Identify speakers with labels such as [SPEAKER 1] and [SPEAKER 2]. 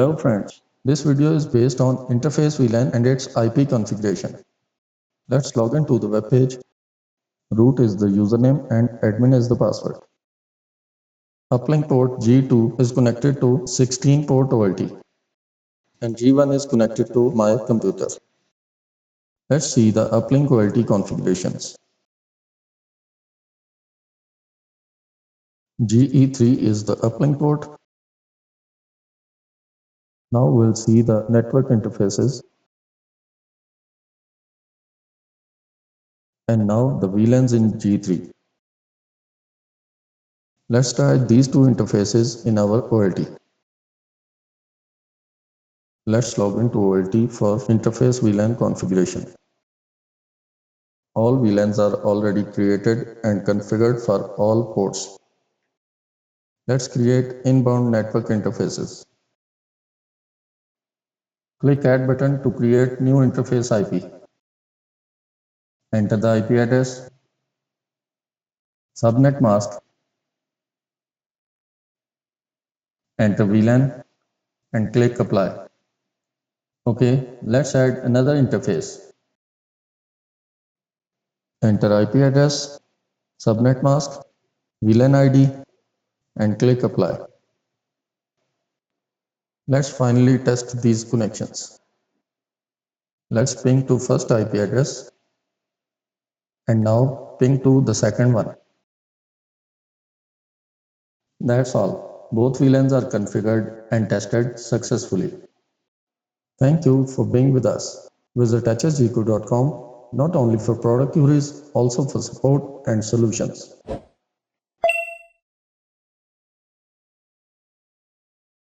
[SPEAKER 1] Hello friends, this video is based on interface VLAN and its IP configuration. Let's log into the web page. Root is the username and admin is the password. Uplink port G2 is connected to 16 port OLT and G1 is connected to my computer. Let's see the uplink OLT configurations. GE3 is the uplink port. Now we'll see the network interfaces. And now the VLANs in G3. Let's try these two interfaces in our OLT. Let's log into OLT for interface VLAN configuration. All VLANs are already created and configured for all ports. Let's create inbound network interfaces. Click Add button to create new interface IP. Enter the IP address, subnet mask, enter VLAN and click Apply. Okay, let's add another interface. Enter IP address, subnet mask, VLAN ID and click Apply. Let's finally test these connections. Let's ping to first IP address and now ping to the second one. That's all. Both VLANs are configured and tested successfully. Thank you for being with us. Visit hsgq.com not only for product queries, also for support and solutions.